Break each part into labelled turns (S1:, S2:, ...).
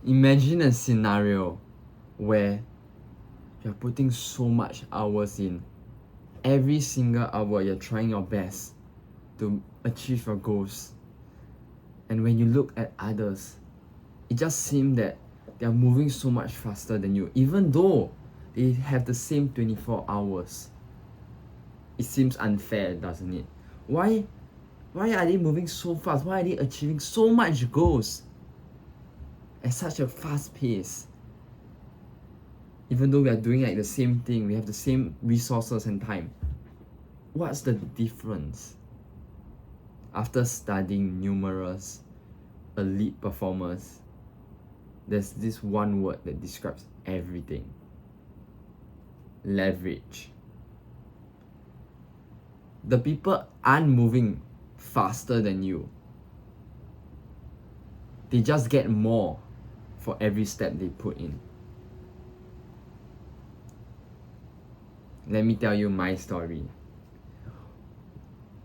S1: Imagine a scenario where you're putting so much hours in. Every single hour you're trying your best to achieve your goals. And when you look at others, it just seems that they're moving so much faster than you, even though they have the same 24 hours. It seems unfair, doesn't it? Why are they moving so fast? Why are they achieving so much goals at such a fast pace? Even though we are doing like the same thing, we have the same resources and time. What's the difference? After studying numerous elite performers, there's this one word that describes everything: leverage. The people aren't moving faster than you. They just get more for every step they put in. Let me tell you my story.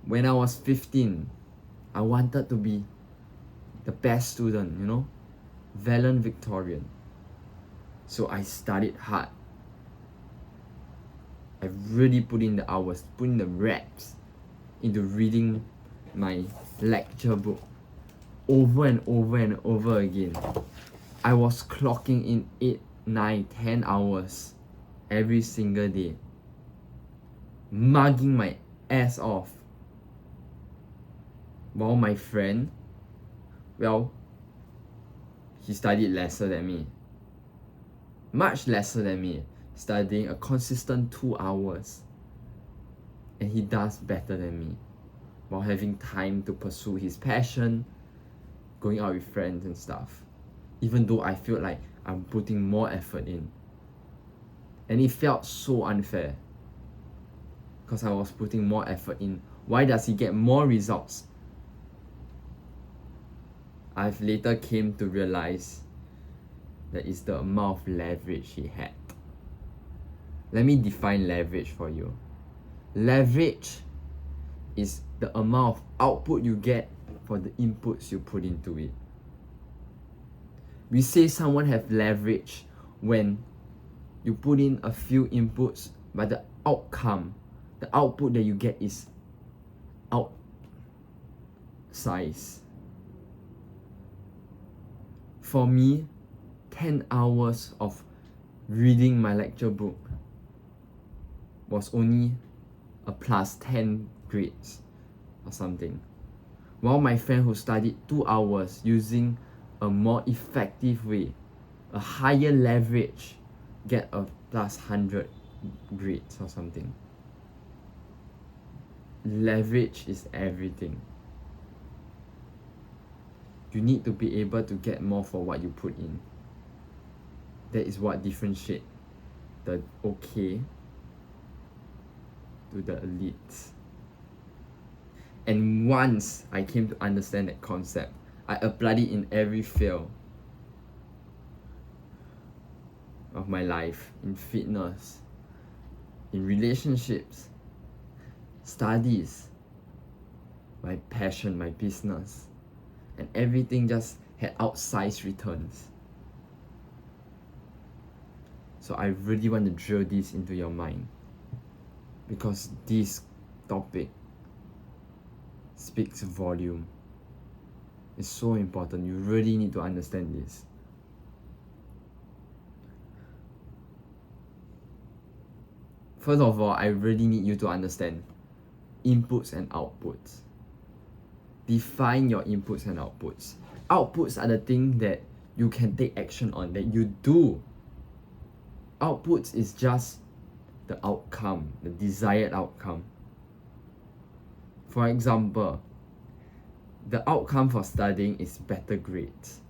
S1: When I was 15, I wanted to be the best student, valedictorian. So I studied hard. I really put in the hours, put in the reps into reading my lecture book over and over and over again. I was clocking in 8, 9, 10 hours every single day, mugging my ass off. While my friend, well, he studied lesser than me, much lesser than me, studying a consistent 2 hours, and he does better than me while having time to pursue his passion, going out with friends and stuff, even though I feel like I'm putting more effort in. And it felt so unfair because I was putting more effort in. Why does he get more results? I've later came to realize that it's the amount of leverage he had. Let me define leverage for you. Leverage is the amount of output you get for the inputs you put into it. We say someone have leverage when you put in a few inputs, but the output that you get is outsize. For me, 10 hours of reading my lecture book was only a plus 10 grades or something. While my friend who studied 2 hours using a more effective way, a higher leverage, get a plus 100 grades or something. Leverage is everything. You need to be able to get more for what you put in. That is what differentiates the okay to the elites. And once I came to understand that concept, I applied it in every field of my life, in fitness, in relationships, studies, my passion, my business, and everything just had outsized returns. So I really want to drill this into your mind, because this topic speaks volume. It's so important. You really need to understand this. First of all, I really need you to understand inputs and outputs. Define your inputs and outputs. Outputs are the thing that you can take action on, that you do. Outputs is just the outcome, the desired outcome. For example, the outcome for studying is better grades.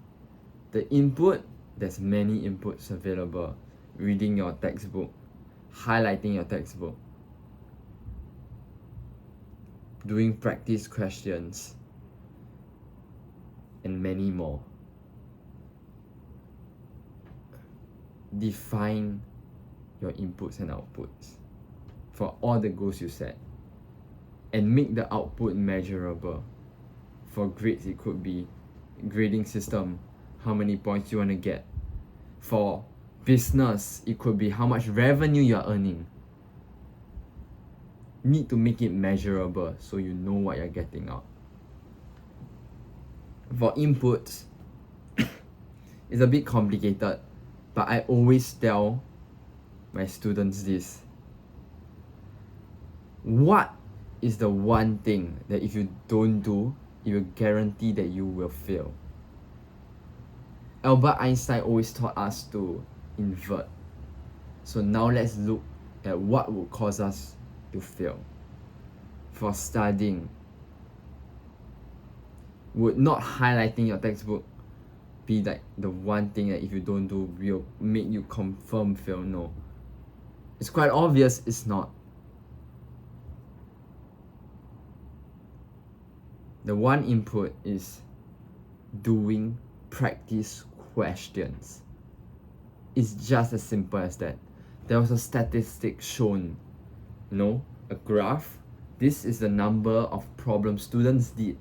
S1: The input, there's many inputs available. Reading your textbook, highlighting your textbook, doing practice questions, and many more. Define your inputs and outputs for all the goals you set, and make the output measurable. For grades, it could be grading system, how many points you want to get. For business, it could be how much revenue you're earning. Need to make it measurable so you know what you're getting out. For inputs, it's a bit complicated, but I always tell my students this. What is the one thing that if you don't do, it will guarantee that you will fail? Albert Einstein always taught us to invert. So now let's look at what would cause us to fail. For studying, would not highlighting your textbook be like the one thing that if you don't do will make you confirm fail? No. It's quite obvious it's not. The one input is doing practice questions. It's just as simple as that. There was a statistic shown, a graph. This is the number of problems students did.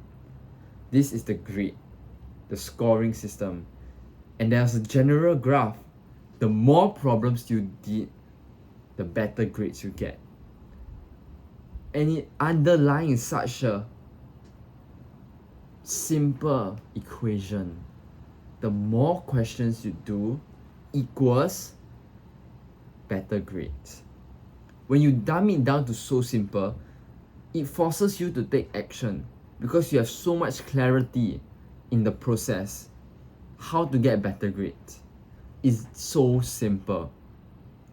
S1: This is the grade, the scoring system. And there's a general graph. The more problems you did, the better grades you get. And it underlines such a simple equation. The more questions you do equals better grades. When you dumb it down to so simple, it forces you to take action because you have so much clarity in the process. How to get better grades is so simple.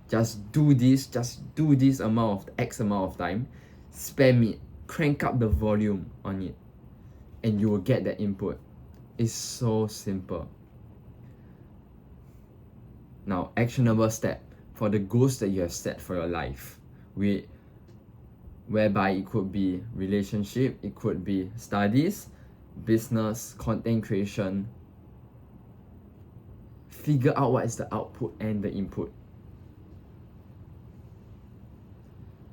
S1: Just do this amount of X amount of time, spam it, crank up the volume on it, and you will get that input. It's so simple. Now, actionable step for the goals that you have set for your life, whereby it could be relationship, it could be studies, business, content creation. Figure out what is the output and the input.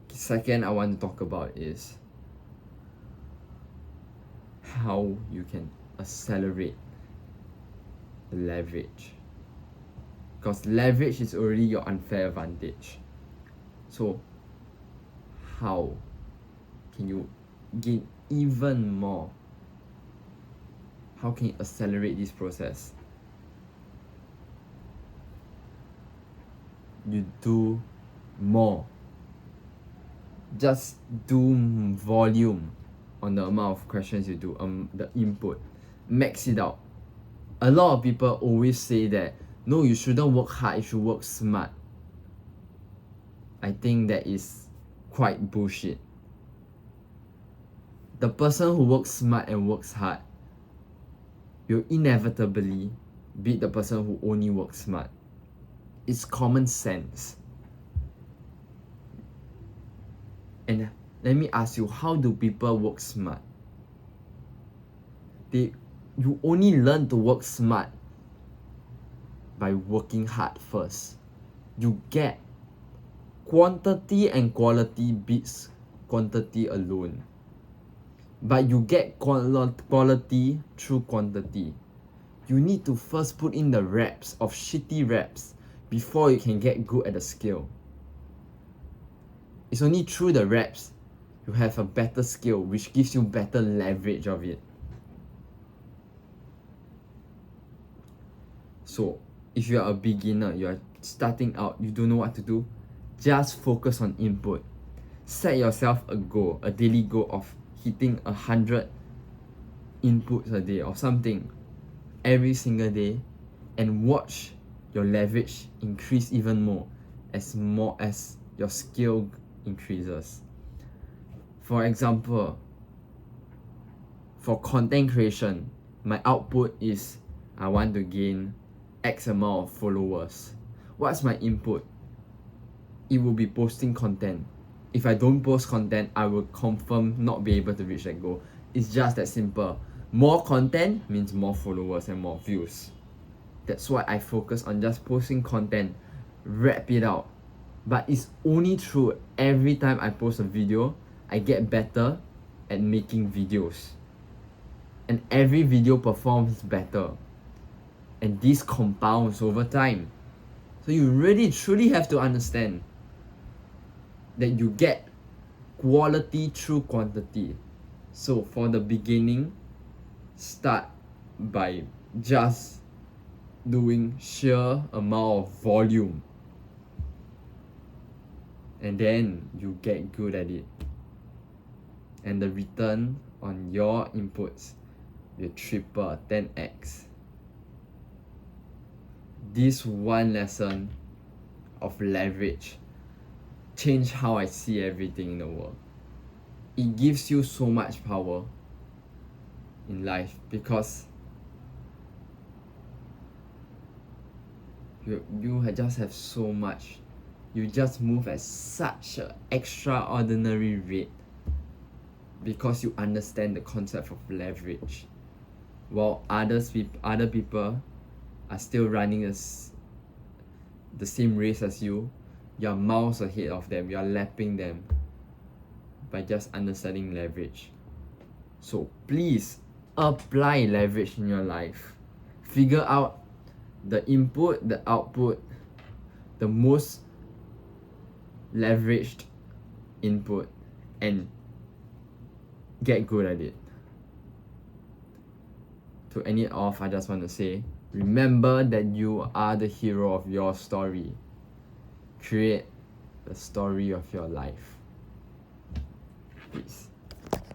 S1: Second, I want to talk about is how you can accelerate the leverage. Because leverage is already your unfair advantage. So, how can you gain even more? How can you accelerate this process? You do more. Just do volume on the amount of questions you do, the input. Max it out. A lot of people always say that, no, you shouldn't work hard, you should work smart. I think that is quite bullshit. The person who works smart and works hard will inevitably beat the person who only works smart. It's common sense. And let me ask you, how do people work smart? You only learn to work smart by working hard first. You get quantity and quality beats quantity alone. But you get quality through quantity. You need to first put in the reps of shitty reps before you can get good at the skill. It's only through the reps you have a better skill, which gives you better leverage of it. So, if you are a beginner, you are starting out, you don't know what to do, just focus on input. Set yourself a goal, a daily goal of hitting 100 inputs a day or something every single day, and watch your leverage increase even more as your skill increases. For example, for content creation, my output is I want to gain X amount of followers. What's my input? It will be posting content. If I don't post content, I will confirm not be able to reach that goal. It's just that simple. More content means more followers and more views. That's why I focus on just posting content, wrap it out. But it's only true every time I post a video, I get better at making videos. And every video performs better. And this compounds over time. So you really truly have to understand that you get quality through quantity. So for the beginning, start by just doing sheer amount of volume, and then you get good at it, and the return on your inputs will triple 10x. This one lesson of leverage changed how I see everything in the world. It gives you so much power in life because you just have so much. You just move at such an extraordinary rate because you understand the concept of leverage, while other people are still running the same race as you. You're miles ahead of them. You're lapping them by just understanding leverage. So please apply leverage in your life. Figure out the input, the output, the most leveraged input, and get good at it. To end it off, I just want to say, remember that you are the hero of your story. Create the story of your life. Peace.